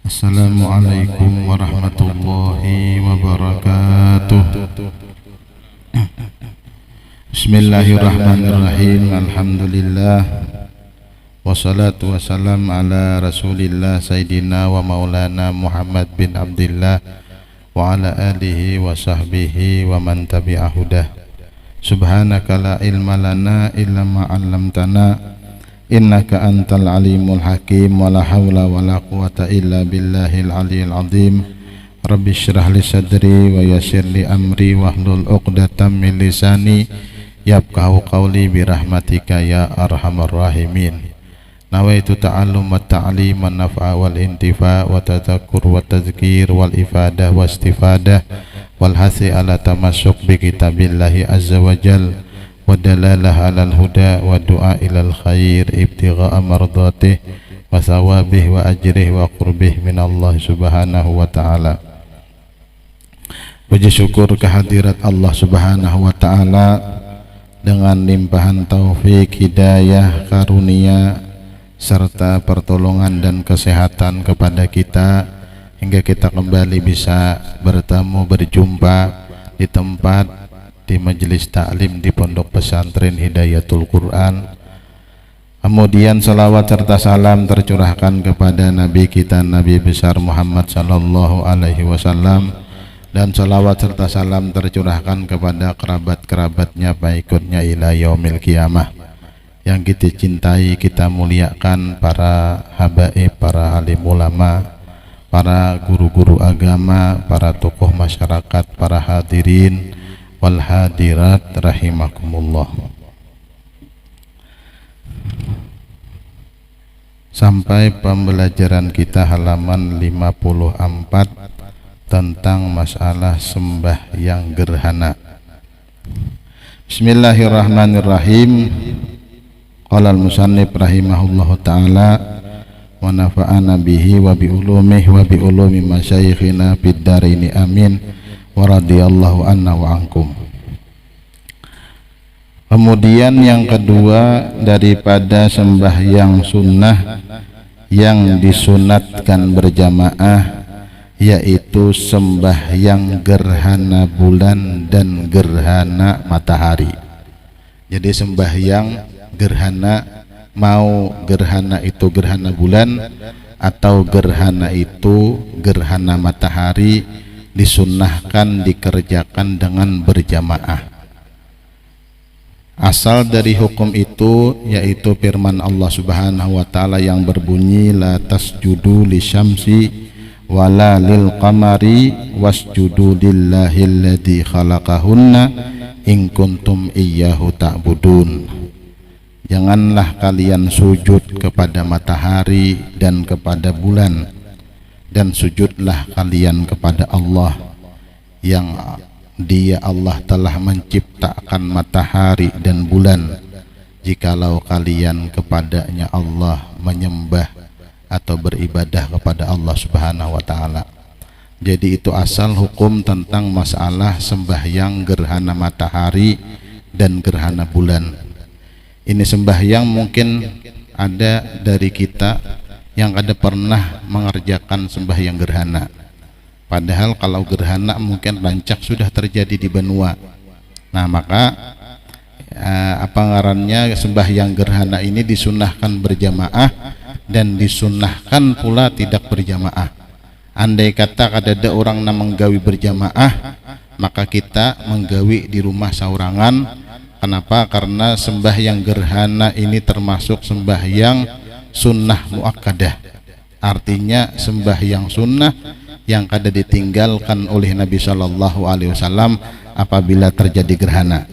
Assalamualaikum warahmatullahi wabarakatuh. Bismillahirrahmanirrahim. Alhamdulillah. Wassalatu wassalam ala rasulillah Sayyidina wa maulana Muhammad bin Abdillah wa ala alihi wa sahbihi wa man tabi'ahudah. Subhanaka la ilma lana illa ma 'allamtana innaka antal alimul hakim. Wa la hawla wa la quwata illa billahil aliyil azim. Rabbi syrah li sadri wa yassir li amri wahlul 'uqdatam min lisani yafqahu qawli birahmatika ya arhamar rahimin. Nawaitu ta'allum wa ta'lim wa naf'a wal intifa' wa tadhakkur wa tadhkir wal ifadah wa istifadah wal hasi ala tamassuk bi kitabillahi azza wa jal wa dalalah alal huda wa du'a ilal khair ibtigha'a mardatih wa thawabih wa ajrih wa qurbih minallah subhanahu wa ta'ala. Puji syukur kehadirat Allah subhanahu wa ta'ala dengan limpahan taufik, hidayah, karunia serta pertolongan dan kesehatan kepada kita hingga kita kembali bisa bertemu berjumpa di tempat, di majelis taklim di Pondok Pesantren Hidayatul Quran. Kemudian salawat serta salam tercurahkan kepada Nabi kita Nabi besar Muhammad sallallahu alaihi wasallam, dan salawat serta salam tercurahkan kepada kerabat-kerabatnya pengikutnya ila yaumil qiyamah yang kita cintai, kita muliakan, para habaib, para alim ulama, para guru-guru agama, para tokoh masyarakat, para hadirin wal hadirat rahimakumullah. Sampai pembelajaran kita halaman 54 tentang masalah sembahyang gerhana. Bismillahirrahmanirrahim. Qala al-musannif rahimahullahu ta'ala wa nafa'ana bihi wa bi ulumihi wa bi ulumi masyayikhina fid dharaini amin wa radhiyallahu anna wa ankum. Kemudian yang kedua daripada sembahyang sunnah yang disunatkan berjamaah yaitu sembahyang gerhana bulan dan gerhana matahari. Jadi sembahyang gerhana, mau gerhana itu gerhana bulan atau gerhana itu gerhana matahari, disunnahkan dikerjakan dengan berjamaah. Asal dari hukum itu yaitu firman Allah subhanahu wa ta'ala yang berbunyi la tasjudu lisyamsi wala lil qamari wasjudu lillahi alladzi khalaqahunna in kuntum iyyahu ta'budun. Janganlah kalian sujud kepada matahari dan kepada bulan, dan sujudlah kalian kepada Allah yang Dia Allah telah menciptakan matahari dan bulan, jikalau kalian kepadanya Allah menyembah atau beribadah kepada Allah subhanahu wa ta'ala. Jadi itu asal hukum tentang masalah sembahyang gerhana matahari dan gerhana bulan. Ini sembahyang mungkin ada dari kita yang ada pernah mengerjakan sembahyang gerhana. Padahal kalau gerhana mungkin rancak sudah terjadi di benua. Nah maka apa ngarannya sembahyang gerhana ini disunahkan berjamaah dan disunahkan pula tidak berjamaah. Andai kata ada orang yang menggawi berjamaah, maka kita menggawi di rumah saurangan. Kenapa? Karena sembahyang gerhana ini termasuk sembahyang sunnah muakkadah. Artinya sembahyang sunnah yang kada ditinggalkan oleh Nabi sallallahu alaihi wasallam apabila terjadi gerhana.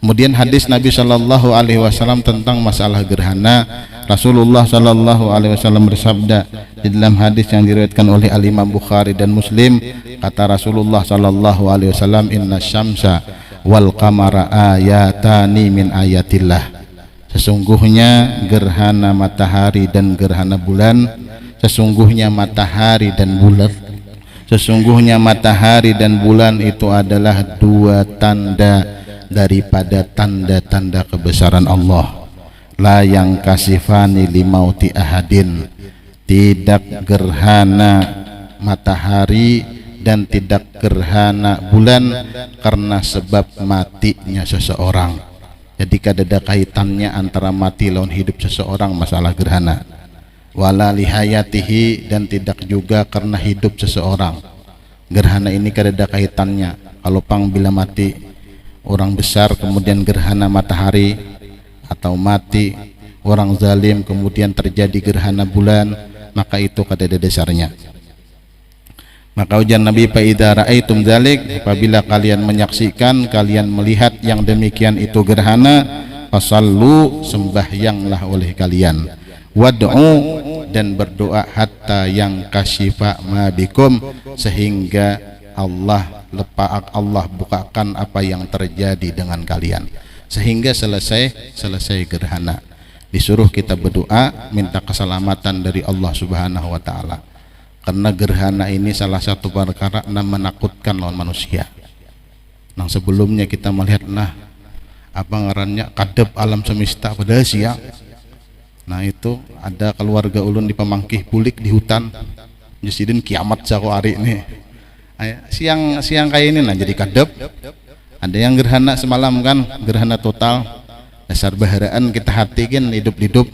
Kemudian hadis Nabi sallallahu alaihi wasallam tentang masalah gerhana, Rasulullah sallallahu alaihi wasallam bersabda di dalam hadis yang diriwayatkan oleh Al-Imam Bukhari dan Muslim, kata Rasulullah sallallahu alaihi wasallam, inna syamsa wal qamara ayatani min ayatillah. Sesungguhnya gerhana matahari dan gerhana bulan, sesungguhnya matahari dan bulan itu adalah dua tanda daripada tanda-tanda kebesaran Allah. La yang kasifani limauti ahadin, tidak gerhana matahari dan tidak gerhana bulan karena sebab matinya seseorang. Jadi ada kaitannya antara mati lawan hidup seseorang masalah gerhana. Wala lihayatihi, dan tidak juga karena hidup seseorang. Gerhana ini ada kaitannya. Kalau pang bila mati orang besar kemudian gerhana matahari, atau mati orang zalim kemudian terjadi gerhana bulan, maka itu ada dasarnya. Maka ujian Nabi, fa idza raaitum dzalik, apabila kalian menyaksikan, kalian melihat yang demikian itu gerhana, fasallu, sembahyanglah oleh kalian, wad'u, dan berdoa, hatta yang kasyifa ma bikum, sehingga Allah bukakan apa yang terjadi dengan kalian, sehingga selesai gerhana. Disuruh kita berdoa minta keselamatan dari Allah Subhanahu wa taala. Karena gerhana ini salah satu perkara yang menakutkan lawan manusia. Nah, sebelumnya kita melihat apa ngarannya kadep alam semesta pada siang. Nah, itu ada keluarga ulun di Pemangkih Bulik di hutan. Jasidin kiamat sako hari ini. Siang kayak ini jadi kadep. Ada yang gerhana semalam kan, gerhana total. Dasar baharaan kita hatikan hidup-hidup.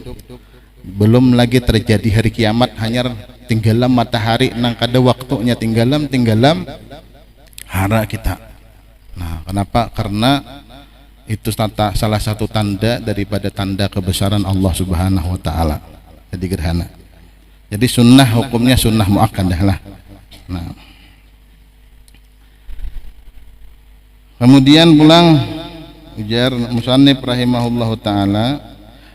Belum lagi terjadi hari kiamat, hanya tinggalam matahari nang kada waktunya tinggalam hara kita. Nah, kenapa? Karena itu salah satu tanda daripada tanda kebesaran Allah Subhanahu wa taala. Jadi gerhana. Jadi sunnah hukumnya sunnah muakkadah lah. Nah. Kemudian pulang ujar musannif rahimahullahu taala,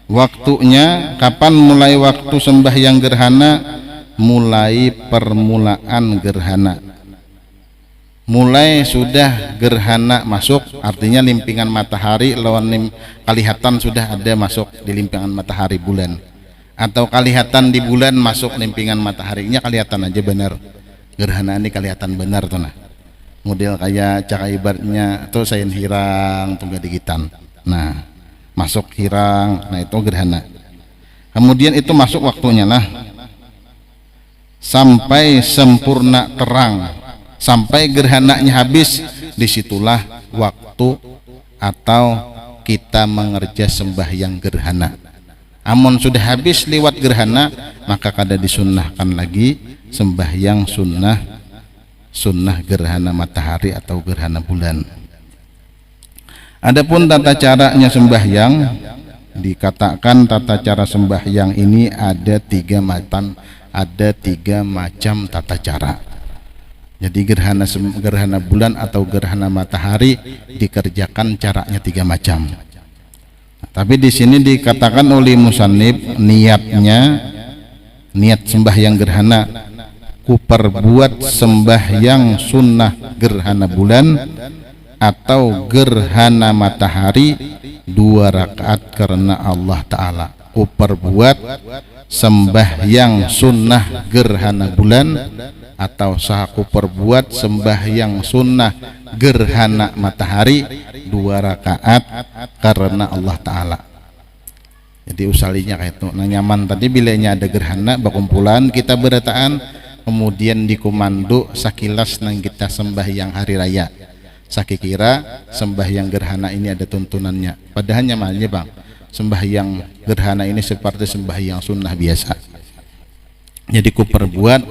waktunya kapan mulai waktu sembahyang gerhana? Mulai permulaan gerhana. Mulai sudah gerhana masuk, artinya limpingan matahari lawan kelihatan sudah ada masuk di limpingan matahari bulan, atau kelihatan di bulan masuk limpingan mataharinya, kelihatan aja benar gerhana ini, kelihatan benar tuh. Nah, model kayak cara ibaratnya tuh sayin hirang tunggal digitan. Nah, masuk hirang, nah itu gerhana. Kemudian itu masuk waktunya sampai sempurna terang, sampai gerhananya habis, disitulah waktu atau kita mengerja sembahyang gerhana. Amun sudah habis lewat gerhana, maka kada disunnahkan lagi sembahyang sunnah gerhana matahari atau gerhana bulan. Adapun tata caranya sembahyang, dikatakan tata cara sembahyang ini ada tiga macam tata cara. Jadi gerhana bulan atau gerhana matahari dikerjakan caranya tiga macam. Tapi di sini dikatakan oleh musannif, niat sembahyang gerhana, ku perbuat sembahyang sunnah gerhana bulan atau gerhana matahari 2 rakaat karena Allah Ta'ala. Ku perbuat sembahyang sunnah gerhana bulan atau sahaku perbuat sembahyang sunnah gerhana matahari 2 rakaat karena Allah Ta'ala. Jadi usalinya kayak itu. Nah, nyaman tadi bilanya ada gerhana berkumpulan kita berataan, kemudian dikomando sakilas nang kita sembahyang hari raya. Sakikira sembahyang gerhana ini ada tuntunannya. Padahal nyamannya bang, sembahyang gerhana ini seperti sembahyang sunnah biasa. Jadi ku perbuat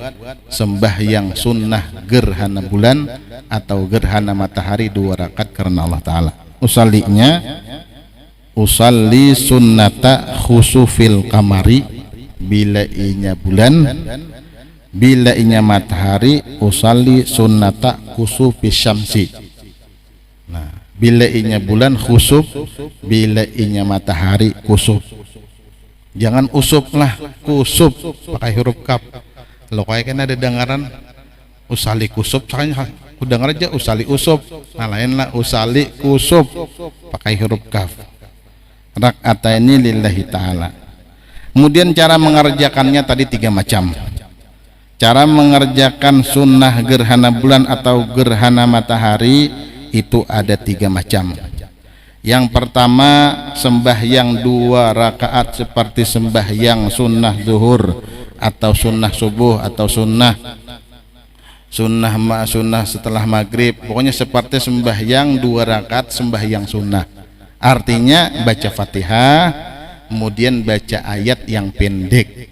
sembahyang sunnah gerhana bulan atau gerhana matahari 2 rakaat karena Allah Ta'ala. Usalli sunnata khusufil kamari, bila inya bulan, bila inya matahari, usalli sunnata khusufis syamsi. Nah, bila inya bulan khusuf, bila inya matahari kusuf. Jangan usuf lah, kusuf pakai huruf kaf. Lo kayak kan ada dengaran usali kusuf, makanya ku dengar aja usali usuf. Nah, lain lah usali kusuf pakai huruf kaf. Rakaataini lillahi ta'ala. Kemudian cara mengerjakannya tadi 3 macam. Cara mengerjakan sunnah gerhana bulan atau gerhana matahari itu ada 3 macam. Yang pertama sembahyang 2 rakaat seperti sembahyang sunnah zuhur atau sunnah subuh atau sunnah setelah maghrib, pokoknya seperti sembahyang 2 rakaat sembahyang sunnah. Artinya baca Fatihah kemudian baca ayat yang pendek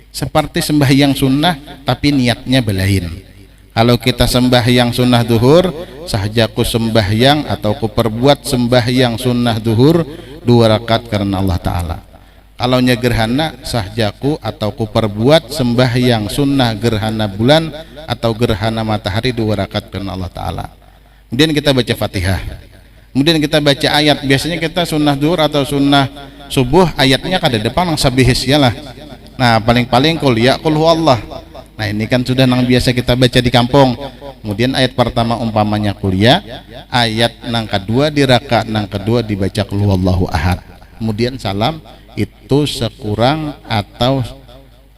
seperti sembahyang sunnah, tapi niatnya belain. Kalau kita sembahyang sunnah duhur, sahaja ku sembahyang atau ku perbuat sembahyang sunnah duhur 2 rakaat karena Allah Ta'ala. Kalau gerhana, sahjaku atau ku perbuat sembahyang sunnah gerhana bulan atau gerhana matahari 2 rakaat karena Allah Ta'ala. Kemudian kita baca Fatihah, kemudian kita baca ayat. Biasanya kita sunnah duhur atau sunnah subuh ayatnya kada depan yang sabihis lah. Nah paling-paling qul huwallah. Nah ini kan sudah yang biasa kita baca di kampung. Kemudian ayat pertama umpamanya kuliah, ayat nang kedua di rakaat nang kedua dibaca qul huwallahu ahad, kemudian salam. Itu sekurang atau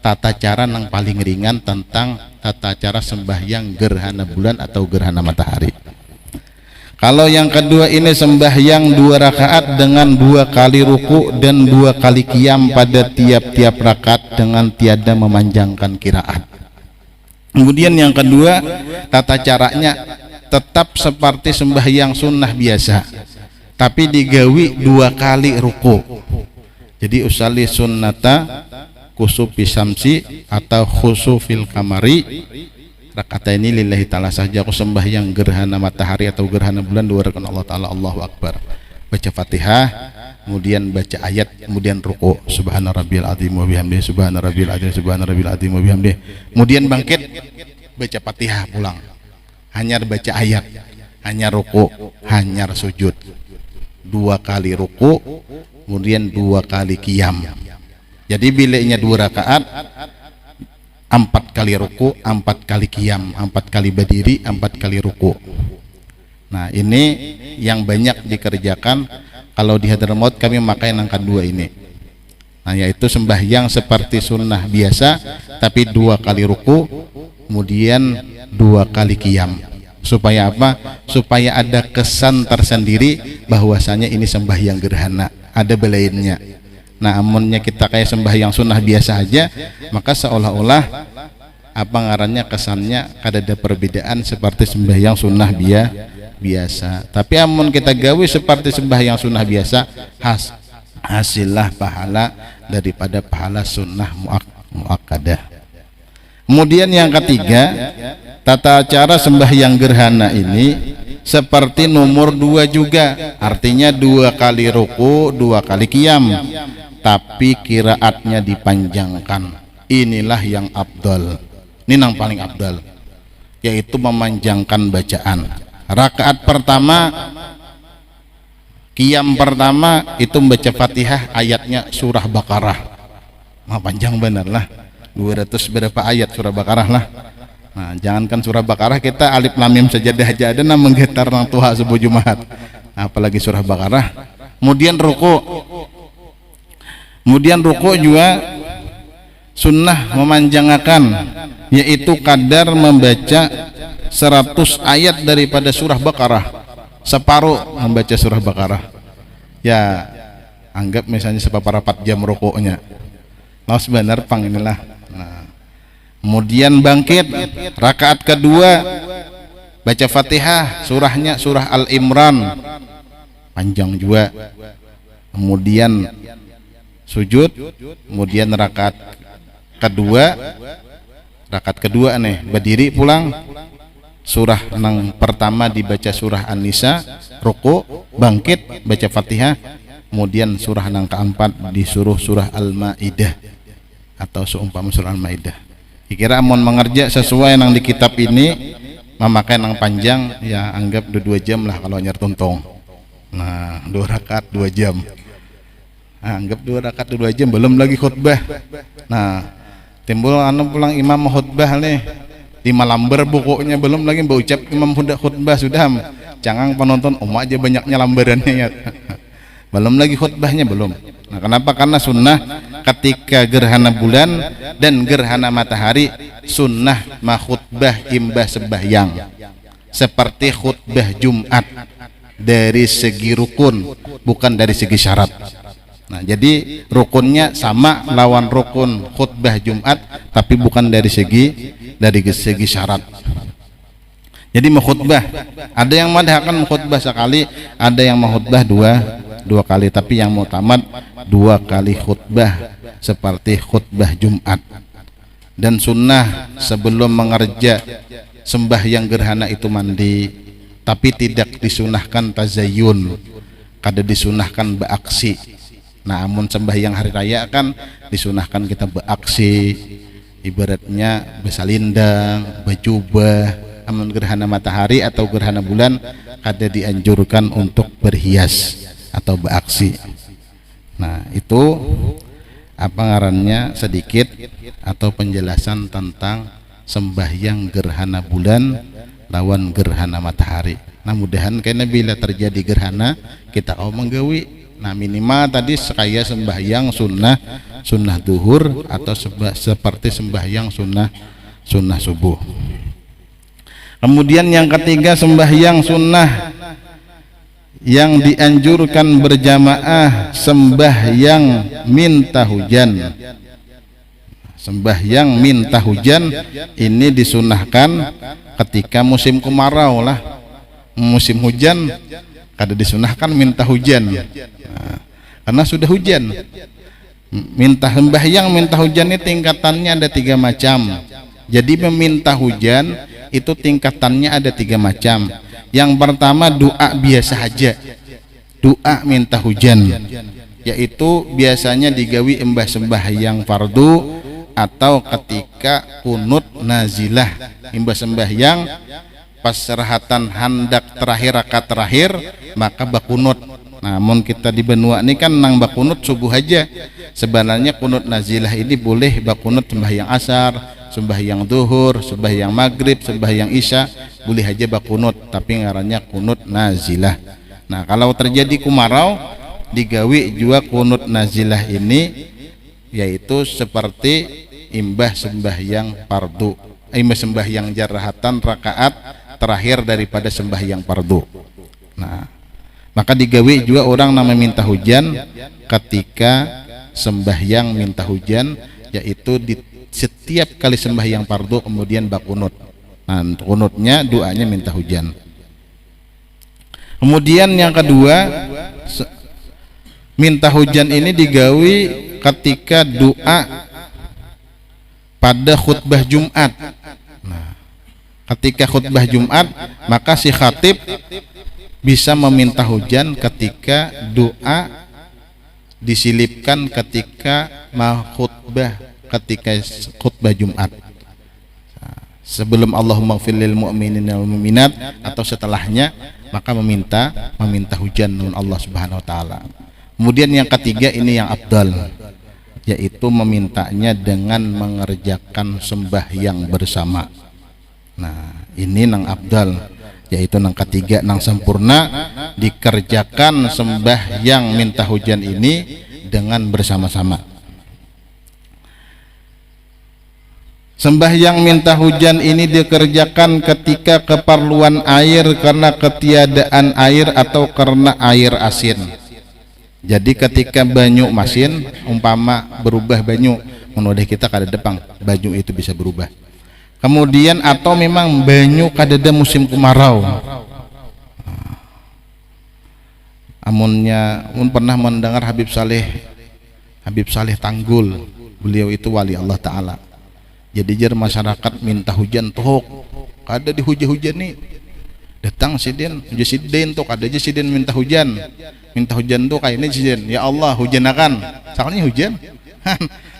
tata cara yang paling ringan tentang tata cara sembahyang gerhana bulan atau gerhana matahari. Kalau yang kedua ini sembahyang 2 rakaat dengan 2 kali ruku dan 2 kali qiyam pada tiap-tiap rakaat dengan tiada memanjangkan qiraat. Kemudian yang kedua, tata caranya tetap seperti sembahyang sunnah biasa, tapi digawi 2 kali ruku. Jadi usali sunnata kusufi syamsi atau khusufil kamari, rakaat ini lillahi ta'ala saja, aku sembahyang gerhana matahari atau gerhana bulan 2 rakaat Allah Ta'ala, Allahu Akbar. Baca Fatihah, kemudian baca ayat, kemudian ruku, subhana rabbiyal azim wa bihamdihi, subhana rabbiyal azim, subhana rabbiyal azim wa bihamdihi. Kemudian bangkit, baca Fatihah pulang, hanya baca ayat, hanya ruku, hanya sujud. 2 kali ruku, kemudian 2 kali qiyam. Jadi bilanya 2 rakaat, 4 kali ruku, 4 kali qiyam, 4 kali berdiri, 4 kali ruku. Nah ini yang banyak dikerjakan kalau di Hadramaut. Kami memakai angka 2 ini. Nah yaitu sembahyang seperti sunnah biasa, tapi 2 kali ruku, kemudian 2 kali qiyam. Supaya apa? Supaya ada kesan tersendiri bahwasanya ini sembahyang gerhana, ada belainnya. Nah amunnya kita kayak sembahyang sunnah biasa aja, maka seolah-olah apa ngarannya, kesannya ada perbedaan seperti sembahyang sunnah biasa. Tapi amun kita gawe seperti sembahyang sunnah biasa, hasillah pahala daripada pahala sunnah muakkadah. Kemudian yang ketiga, tata cara sembahyang gerhana ini seperti nomor 2 juga, artinya 2 kali ruku, 2 kali qiyam, tapi qiraatnya dipanjangkan. Inilah yang afdal, ini yang paling afdal, yaitu memanjangkan bacaan. Rakaat pertama, qiyam pertama itu membaca Fatihah, ayatnya surah Baqarah. Nah panjang bener lah, 200 berapa ayat surah Baqarah lah. Nah, jangankan surah Baqarah, kita alif lam mim sajadah aja ada nama menggetar orang tua subuh Jumat. Nah, apalagi surah Baqarah. Kemudian ruku. Kemudian ruku juga sunnah memanjangkan, yaitu kadar membaca 100 ayat daripada surah Baqarah. Separuh membaca surah Baqarah. Ya, anggap misalnya seperempat jam rukunya. Laos benar pang inilah. Nah, kemudian bangkit rakaat kedua, baca Fatihah, surahnya surah Al-Imran, panjang juga. Kemudian sujud, kemudian rakaat kedua nih berdiri pulang, surah yang pertama dibaca surah An-Nisa, ruku, bangkit baca Fatihah, kemudian surah yang keempat disuruh surah Al-Maidah atau seumpama surah Al-Maidah. Kira amun mengerja sesuai yang di kitab ini, memakai yang panjang ya anggap 2 jam lah kalau nyar tuntong. Nah 2 rakaat 2 jam, nah, anggap 2 rakaat 2 jam, belum lagi khutbah. Nah timbul pulang imam khutbah nih 5 lambar bukunya, belum lagi berucap imam khutbah sudah jangan penonton aja banyaknya lambarannya ya. Belum lagi khutbahnya belum. Nah kenapa? Karena sunnah ketika gerhana bulan dan gerhana matahari, sunnah khutbah imbah sembahyang seperti khutbah Jumat dari segi rukun, bukan dari segi syarat. Nah, jadi rukunnya sama lawan rukun khutbah Jumat, tapi bukan dari segi syarat. Jadi mengkhutbah, ada yang madhakan mengkhutbah sekali, ada yang mengkhutbah dua kali, tapi yang muktamad 2 kali khutbah seperti khutbah Jumat. Dan sunnah sebelum mengerja sembahyang gerhana itu mandi, tapi tidak disunahkan tazayyun, kada disunahkan beraksi. Nah, amun sembahyang hari raya kan disunahkan kita beraksi, ibaratnya bersalindang, berjubah. Amun gerhana matahari atau gerhana bulan kada dianjurkan untuk berhias atau beraksi. Nah, itu apa ngarannya sedikit atau penjelasan tentang sembahyang gerhana bulan lawan gerhana matahari. Nah, mudahan karena bila terjadi gerhana kita menggawi. Nah, minimal tadi sekaya sembahyang sunnah duhur atau seperti sembahyang sunnah subuh. Kemudian yang ketiga, sembahyang sunnah yang dianjurkan berjamaah, sembahyang minta hujan. Sembahyang minta hujan ini disunahkan ketika musim kemarau lah. Musim hujan kada disunahkan minta hujan. Nah, karena sudah hujan. Sembahyang minta hujan ini tingkatannya ada 3 macam. Jadi meminta hujan itu tingkatannya ada 3 macam. Yang pertama doa biasa saja, doa minta hujan, yaitu biasanya digawi embah sembahyang fardu atau ketika kunut nazilah, embah sembahyang pas serahatan handak terakhir rakaat terakhir maka bakunut. Namun kita di benua ini kan nang bakunut subuh aja. Sebenarnya kunut nazilah ini boleh bakunut sembahyang asar, sembahyang duhur, sembahyang maghrib, sembahyang isya, boleh aja bakunut, tapi ngarannya kunut nazilah. Nah, kalau terjadi kumarau digawi juga kunut nazilah ini, yaitu seperti imbah sembahyang fardu, imbah sembahyang jarahatan rakaat terakhir daripada sembahyang fardu. Nah, maka digawi juga orang nama minta hujan ketika sembahyang minta hujan, yaitu di setiap kali sembahyang fardu kemudian bakunut. Nah, kunutnya doanya minta hujan. Kemudian yang kedua, minta hujan ini digawi ketika doa pada khutbah Jumat. Nah, ketika khutbah Jumat maka si khatib bisa meminta hujan ketika doa disilipkan ketika mau khutbah, ketika khutbah Jumat. Nah, sebelum Allahumma ighfir lil mu'minina wal mu'minat atau setelahnya maka meminta hujan dengan Allah Subhanahu wa taala. Kemudian yang ketiga ini yang afdal, yaitu memintanya dengan mengerjakan sembahyang bersama. Nah, ini nang afdal, yaitu nang ketiga nang sempurna, dikerjakan sembahyang minta hujan ini dengan bersama-sama. Sembahyang minta hujan ini dikerjakan ketika keperluan air karena ketiadaan air atau karena air asin. Jadi ketika banyu masin umpama berubah banyu, menurut kita kada depang banyu itu bisa berubah. Kemudian atau memang banyu kadada musim kemarau. Amunnya pernah mendengar Habib Saleh Tanggul, beliau itu wali Allah Ta'ala. Jadi jar masyarakat minta hujan tuh kada dihujan-hujan nih, datang sidin tuh kada aja sidin minta hujan tuh kayak ini sidin, ya Allah hujanakan, soalnya hujan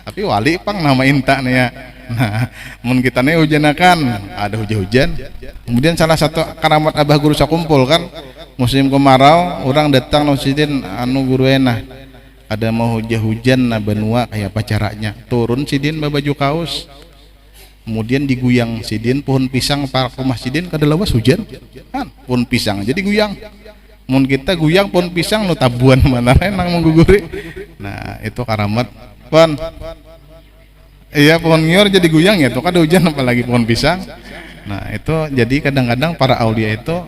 tapi wali pang nama inta nih ya. Nah, mun kita nih hujanakan ada hujan. Kemudian salah satu karamat abah guru sakumpul kan musim kemarau, orang datang no sidin anu guru enah ada mau hujan na benua kayak apa caranya, turun sidin baju kaos, kemudian diguyang sidin pohon pisang para rumah sidin kada lawas hujan kan pohon pisang jadi guyang, mun kita guyang pohon pisang nu tabuan mana nang mengguguri. Nah, itu karamat pon iya pohon ngior jadi guyang ya tuh kada hujan apalagi pohon pisang. Nah, itu jadi kadang-kadang para aulia itu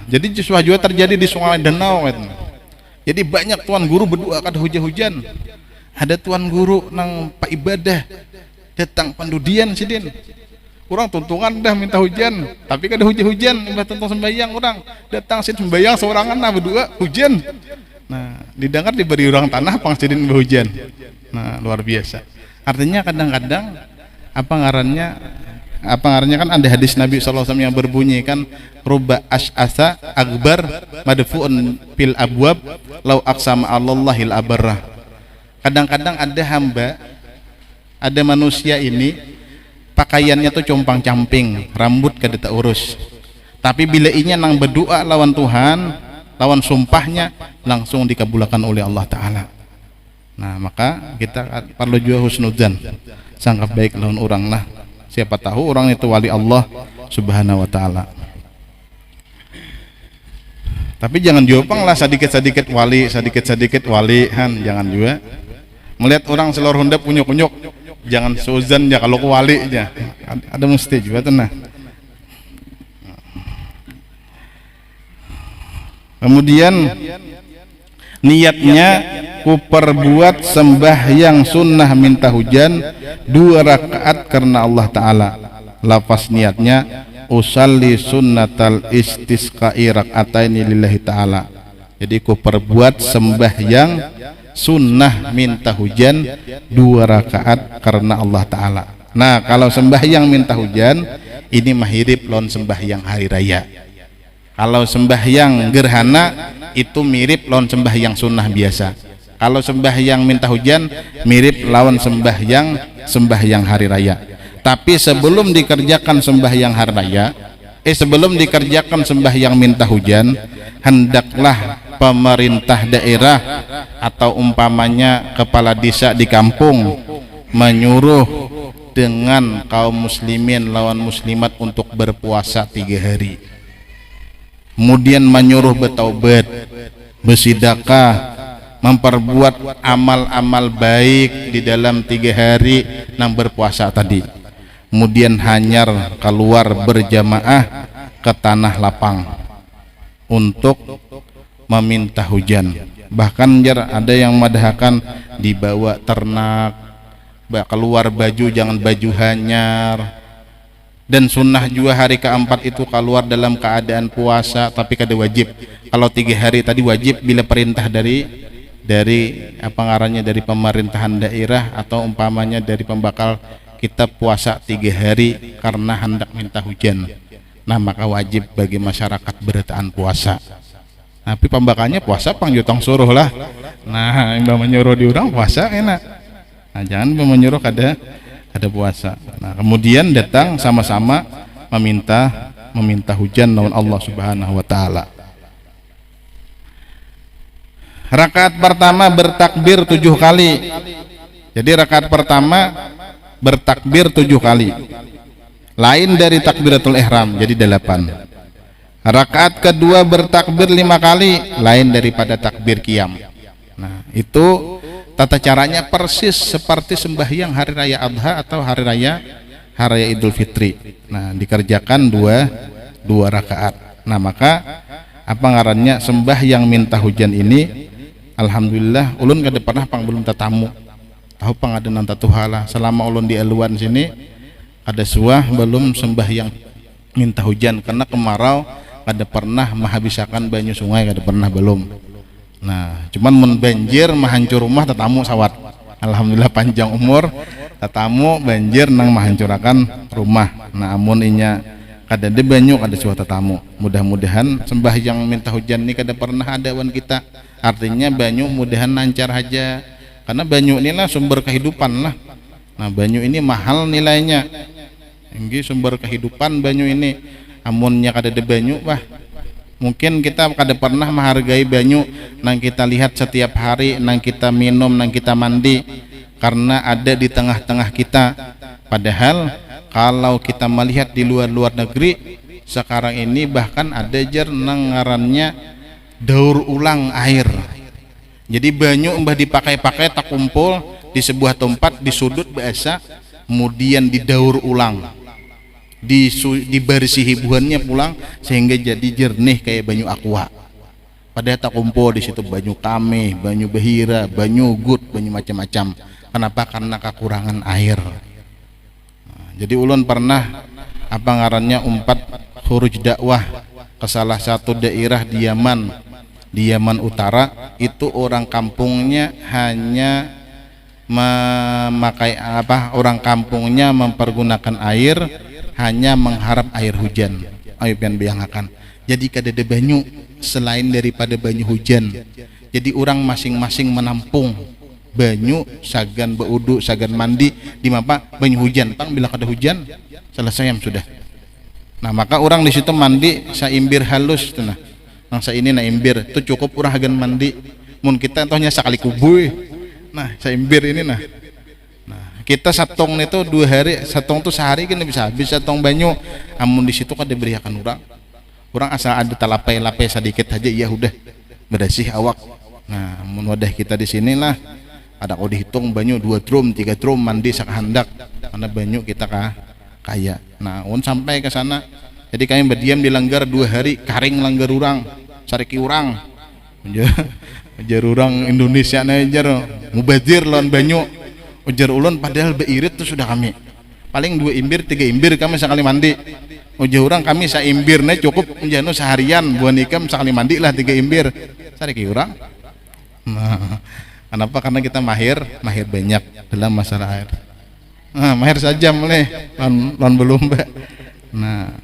jadi sesuatu juga terjadi di sungai danau gitu. Jadi banyak tuan guru berdoa kada hujan-hujan. Ada tuan guru nang pak ibadah datang pandudian sidin. Orang tuntungan dah minta hujan, tapi kada hujan-hujan, imbah tentang sembahyang orang datang sit sembahyang seorangan nah berdoa hujan. Nah, didengar diberi orang tanah pangsidin hujan. Nah, luar biasa. Artinya kadang-kadang apa ngarannya kan ada hadis Nabi SAW yang berbunyi kan ruba as'asa akbar madfu'un fil abwab lau aqsama Allahil abarrah. Kadang-kadang ada hamba, ada manusia ini pakaiannya tuh compang-camping, rambut kada tak urus. Tapi bila inya nang berdoa lawan Tuhan, lawan sumpahnya langsung dikabulkan oleh Allah Ta'ala. Nah, maka kita perlu juga husnudzan, sangka baik lawan orang lah. Siapa tahu orang itu wali Allah Subhanahu wa Ta'ala. Tapi jangan diopang lah sedikit-sedikit wali han, jangan juga. Melihat orang seluruh Honda punyuk-punyuk, jangan suzan ya kalau wali aja. Ada mesti juga tuh nah. Kemudian niatnya ku perbuat sembahyang sunnah minta hujan 2 rakaat karena Allah Ta'ala. Lafaz niatnya usalli sunnatal istisqa'i raka'ataini lillahi ta'ala. Jadi ku perbuat sembahyang sunnah minta hujan 2 rakaat karena Allah Ta'ala. Nah, kalau sembahyang minta hujan ini mahirip lawan sembahyang hari raya. Kalau sembahyang gerhana itu mirip lawan sembahyang sunnah biasa. Kalau sembahyang minta hujan mirip lawan sembahyang hari raya. Tapi sebelum dikerjakan sembahyang hari raya, sebelum dikerjakan sembahyang minta hujan, hendaklah pemerintah daerah atau umpamanya kepala desa di kampung menyuruh dengan kaum muslimin lawan muslimat untuk berpuasa 3 hari. Kemudian menyuruh bertaubat, bersedekah, memperbuat amal-amal baik di dalam 3 hari nang berpuasa tadi. Kemudian hanyar keluar berjamaah ke tanah lapang untuk meminta hujan. Bahkan ada yang madhakan dibawa ternak, keluar baju jangan baju hanyar. Dan sunnah juga hari keempat itu keluar dalam keadaan puasa, tapi kada wajib. Kalau 3 hari tadi wajib bila perintah dari apa ngarannya dari pemerintahan daerah atau umpamanya dari pembakal kita puasa 3 hari karena hendak minta hujan. Nah, maka wajib bagi masyarakat bertahan puasa. Tapi pembakalnya puasa pangjutang suruh lah. Nah, yang menyuruh diurang puasa enak. Nah, jangan menyuruh kada puasa. Nah, kemudian datang sama-sama meminta hujan lawan Allah Subhanahu wa Ta'ala. Rakaat pertama bertakbir 7 kali. Jadi rakaat pertama bertakbir 7 kali. Lain dari takbiratul ihram, jadi 8. Rakaat kedua bertakbir 5 kali, lain daripada takbir qiyam. Nah, itu tata caranya persis seperti sembahyang hari raya Adha atau hari raya Idul Fitri. Nah, dikerjakan 2 rakaat. Nah, maka apa ngarannya sembahyang minta hujan ini alhamdulillah ulun kada pernah pang belum tatamu. Tahu pang ada nanta tuhala selama ulun di aluan sini ada suah belum sembahyang minta hujan karena kemarau kada pernah menghabiskan banyu sungai, kada pernah belum. Nah, cuman mun banjir mahancur rumah tetamu sawat. Alhamdulillah panjang umur tetamu banjir nang mahancurakan rumah. Nah, amun inya kada de banyu kada suah tetamu. Mudah-mudahan sembahyang minta hujan ini kada pernah ada wan kita. Artinya banyu mudahan lancar aja. Karena banyu inilah sumber kehidupan lah. Nah, banyu ini mahal nilainya. Ini sumber kehidupan banyu ini. Amunnya kada de banyu wah mungkin kita kada pernah menghargai banyu nang kita lihat setiap hari, nang kita minum, nang kita mandi karena ada di tengah-tengah kita. Padahal kalau kita melihat di luar negeri sekarang ini bahkan ada jar nang ngarannya daur ulang air. Jadi banyu mbah dipakai-pakai tak kumpul di sebuah tempat di sudut biasa, kemudian didaur ulang, dibersihi buahnya pulang sehingga jadi jernih kayak banyu aqua. Padahal tak kumpul di situ banyu kami, banyu behira, banyu gut, banyu macam-macam. Kenapa? Karena kekurangan air. Jadi ulun pernah apa ngarannya umpat khuruj dakwah ke salah satu daerah di Yaman Utara. Itu orang kampungnya hanya memakai orang kampungnya mempergunakan air hanya mengharap air hujan. Ayo pian bayangkan. Jadi kadada banyu selain daripada banyu hujan. Jadi orang masing-masing menampung banyu sagan beudu sagan mandi di mapa banyu hujan. Tang bila kada hujan selesai sudah. Nah maka orang di situ mandi saimbir halus tuh nah. Nang ini na imbir itu cukup orang hagan mandi. Mun kita tohnya sekali kubuy. Nah saimbir ini nah. Nah kita satong itu 2 hari, satong tuh sehari kan bisa habis satong banyu. Amun di situ kada beriakan orang asal ada talapai-lapai sedikit aja ya udah bersih awak. Nah mun wadah kita di sini lah ada kau dihitung banyu 2 drum 3 drum mandi sakahandak karena banyu kita kaya. Nah un sampai ke sana jadi kami berdiam di langgar 2 hari karing langgar urang sariki urang ujar urang Indonesia najar mubazir lawan banyu ujar ulun padahal beirit tuh sudah kami paling 2 imbir 3 imbir kami sekali mandi. Ujar orang kami saimbirnya cukup menjanu seharian buan ikam sekali mandi lah 3 imbir sariki urang. Nah kenapa? Karena kita mahir banyak dalam masalah air. Nah, mahir saja mulai lon belum mbak. Nah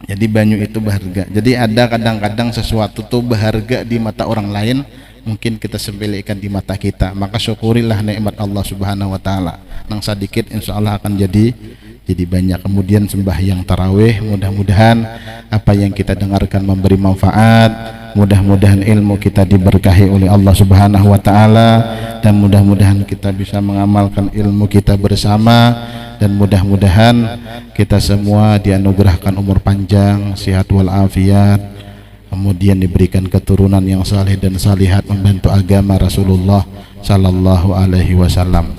jadi banyu itu berharga. Jadi ada kadang-kadang sesuatu tuh berharga di mata orang lain mungkin kita sepelekan di mata kita, maka syukurilah nikmat Allah Subhanahu wa taala. Nang sedikit insyaallah akan jadi banyak. Kemudian sembahyang tarawih, mudah-mudahan apa yang kita dengarkan memberi manfaat, mudah-mudahan ilmu kita diberkahi oleh Allah Subhanahu wa taala, dan mudah-mudahan kita bisa mengamalkan ilmu kita bersama, dan mudah-mudahan kita semua dianugerahkan umur panjang, sehat walafiat, kemudian diberikan keturunan yang saleh dan salihat membantu agama Rasulullah sallallahu alaihi wasallam.